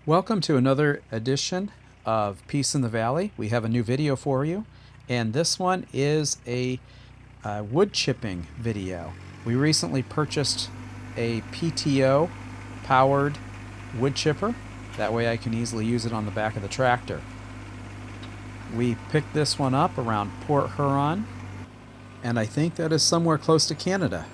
Welcome to another edition of Peace in the Valley. We have a new video for you, and this one is a wood chipping video. We recently purchased a PTO powered wood chipper. That way I can easily use it on the back of the tractor. We picked this one up around Port Huron, and I think that is somewhere close to Canada.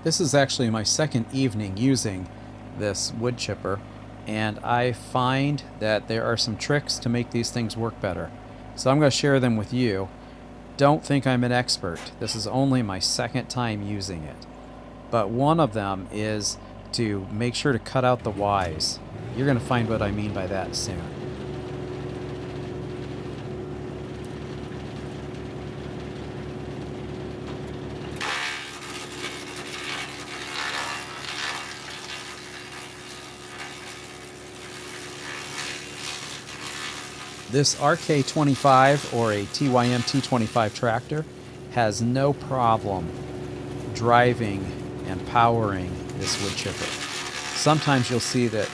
This is actually my second evening using this wood chipper, and I find that there are some tricks to make these things work better. So I'm going to share them with you. Don't think I'm an expert. This is only my second time using it. But one of them is to make sure to cut out the Y's. You're going to find what I mean by that soon. This RK25 or a TYM T25 tractor has no problem driving and powering this wood chipper. Sometimes you'll see that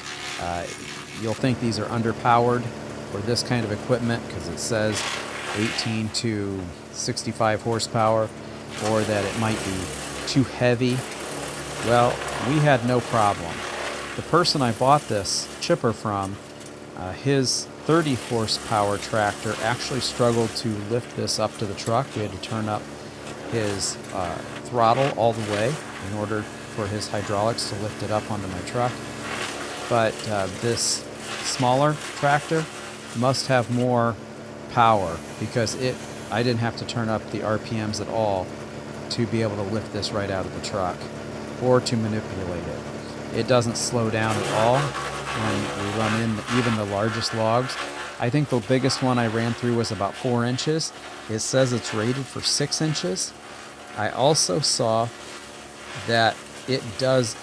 you'll think these are underpowered for this kind of equipment because it says 18 to 65 horsepower, or that it might be too heavy. Well, we had no problem. The person I bought this chipper from, his 30 horsepower tractor actually struggled to lift this up to the truck. We had to turn up his throttle all the way in order for his hydraulics to lift it up onto my truck. But this smaller tractor must have more power because I didn't have to turn up the RPMs at all to be able to lift this right out of the truck or to manipulate it. It doesn't slow down at all when we run in even the largest logs. I think the biggest one I ran through was about 4 inches. It says it's rated for 6 inches. I also saw that it does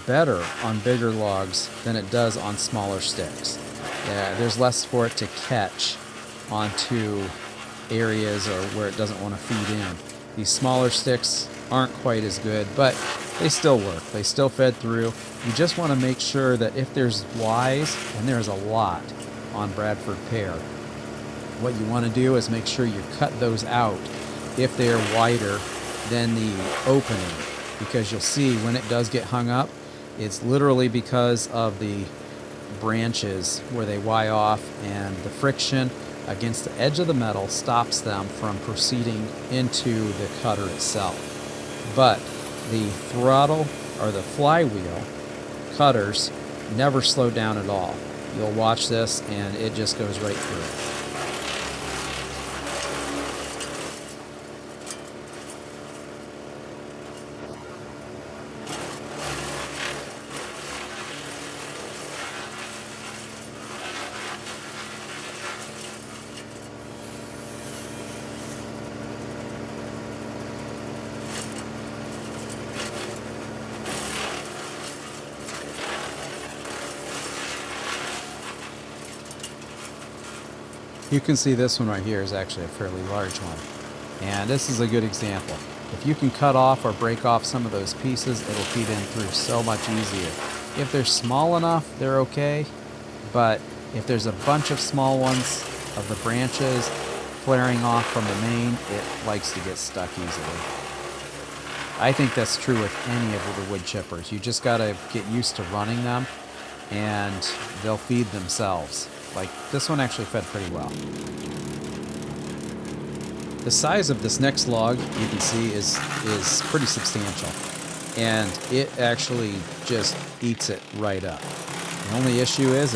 better on bigger logs than it does on smaller sticks. There's less for it to catch onto areas or where it doesn't want to feed in. These smaller sticks aren't quite as good, but they still work. They still fed through. You just want to make sure that if there's Ys, and there's a lot on Bradford pear, what you want to do is make sure you cut those out if they are wider than the opening, because you'll see when it does get hung up, it's literally because of the branches where they Y off, and the friction against the edge of the metal stops them from proceeding into the cutter itself. But the throttle or the flywheel cutters never slow down at all. You'll watch this and it just goes right through. You can see this one right here is actually a fairly large one. And this is a good example. If you can cut off or break off some of those pieces, it'll feed in through so much easier. If they're small enough, they're okay. But if there's a bunch of small ones of the branches flaring off from the main, it likes to get stuck easily. I think that's true with any of the wood chippers. You just gotta get used to running them and they'll feed themselves. Like this one actually fed pretty well. The size of this next log, you can see, is pretty substantial. And it actually just eats it right up. The only issue is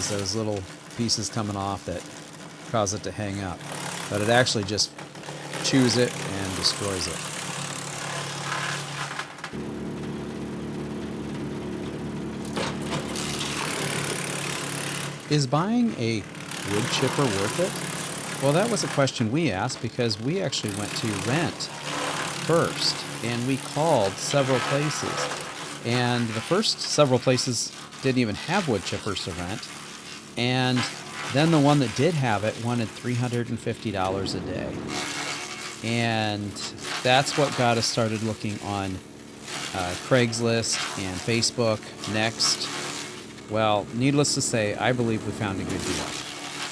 those little pieces coming off that cause it to hang up. But it actually just chews it and destroys it. Is buying a wood chipper worth it? Well, that was a question we asked because we actually went to rent first, and we called several places. And the first several places didn't even have wood chippers to rent. And then the one that did have it wanted $350 a day. And that's what got us started looking on Craigslist and Facebook next. Well, needless to say, I believe we found a good deal.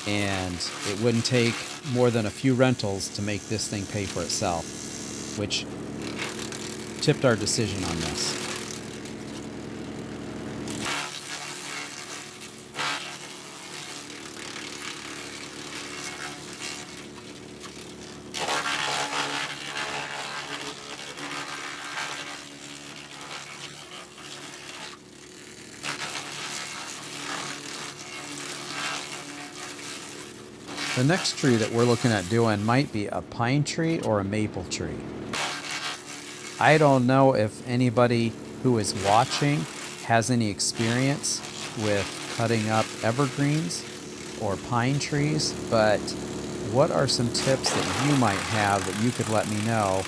And it wouldn't take more than a few rentals to make this thing pay for itself, which tipped our decision on this. The next tree that we're looking at doing might be a pine tree or a maple tree. I don't know if anybody who is watching has any experience with cutting up evergreens or pine trees, but what are some tips that you might have that you could let me know?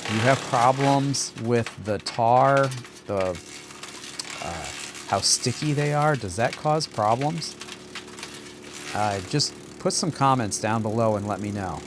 Do you have problems with the tar, how sticky they are? Does that cause problems? Just put some comments down below and let me know.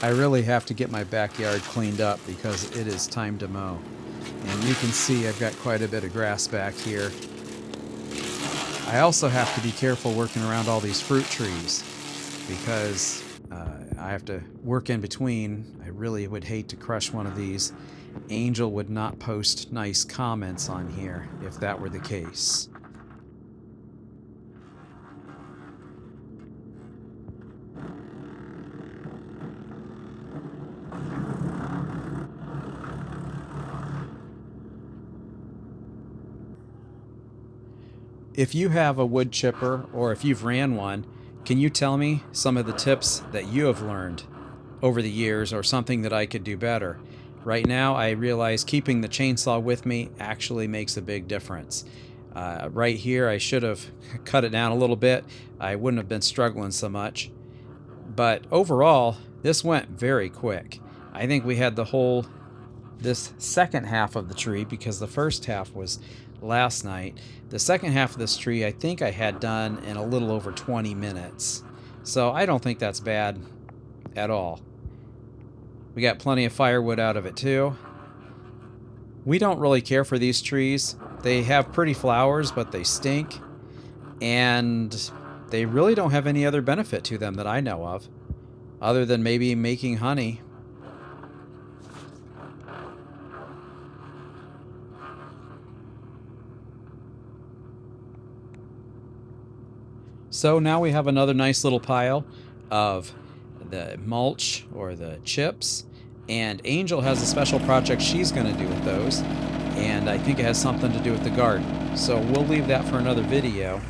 I really have to get my backyard cleaned up because it is time to mow. And you can see I've got quite a bit of grass back here. I also have to be careful working around all these fruit trees because I have to work in between. I really would hate to crush one of these. Angel would not post nice comments on here if that were the case. If you have a wood chipper or if you've ran one, can you tell me some of the tips that you have learned over the years or something that I could do better? Right now, I realize keeping the chainsaw with me actually makes a big difference. Right here, I should have cut it down a little bit. I wouldn't have been struggling so much. But overall, this went very quick. I think we had this second half of the tree, because the first half was last night. The second half of this tree I think I had done in a little over 20 minutes. So I don't think that's bad at all. We got plenty of firewood out of it too. We don't really care for these trees. They have pretty flowers, but they stink. And they really don't have any other benefit to them that I know of, other than maybe making honey. So now we have another nice little pile of the mulch or the chips, and Angel has a special project she's going to do with those, and I think it has something to do with the garden. So we'll leave that for another video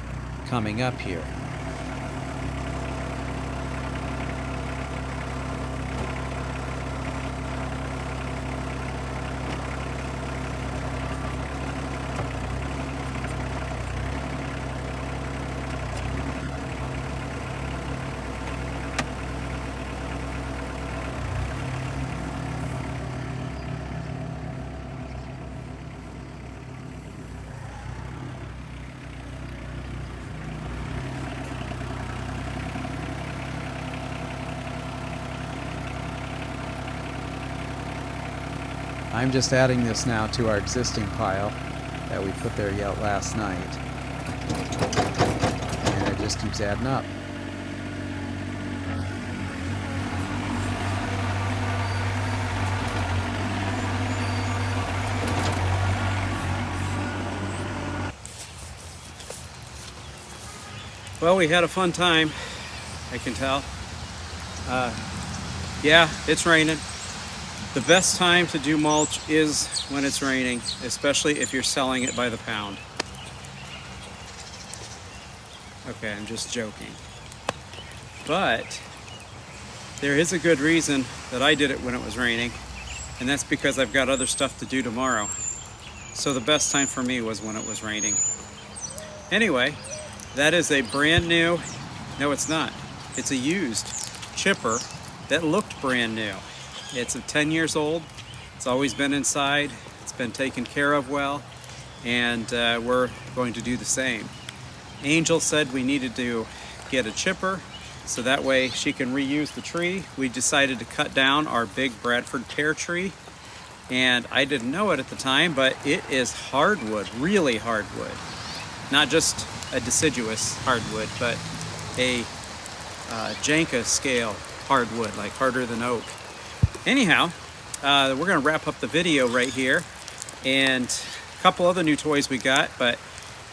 coming up here. I'm just adding this now to our existing pile that we put there yet last night. And it just keeps adding up. Well, we had a fun time, I can tell. Yeah, it's raining. The best time to do mulch is when it's raining, especially if you're selling it by the pound. Okay, I'm just joking. But there is a good reason that I did it when it was raining, and that's because I've got other stuff to do tomorrow. So the best time for me was when it was raining. Anyway, that is a brand new, no it's not, it's a used chipper that looked brand new. It's 10 years old, it's always been inside, it's been taken care of well, and we're going to do the same. Angel said we needed to get a chipper so that way she can reuse the tree. We decided to cut down our big Bradford pear tree, and I didn't know it at the time, but it is hardwood, really hardwood. Not just a deciduous hardwood, but a Janka scale hardwood, like harder than oak. Anyhow, we're gonna wrap up the video right here, and a couple other new toys we got, but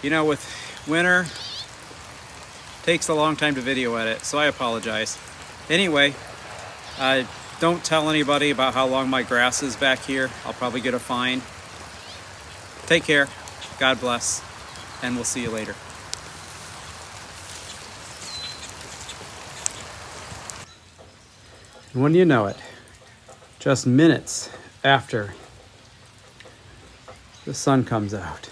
you know, with winter, takes a long time to video edit, so I apologize. Anyway, don't tell anybody about how long my grass is back here. I'll probably get a fine. Take care, God bless, and we'll see you later. And when you know it, just minutes after the sun comes out,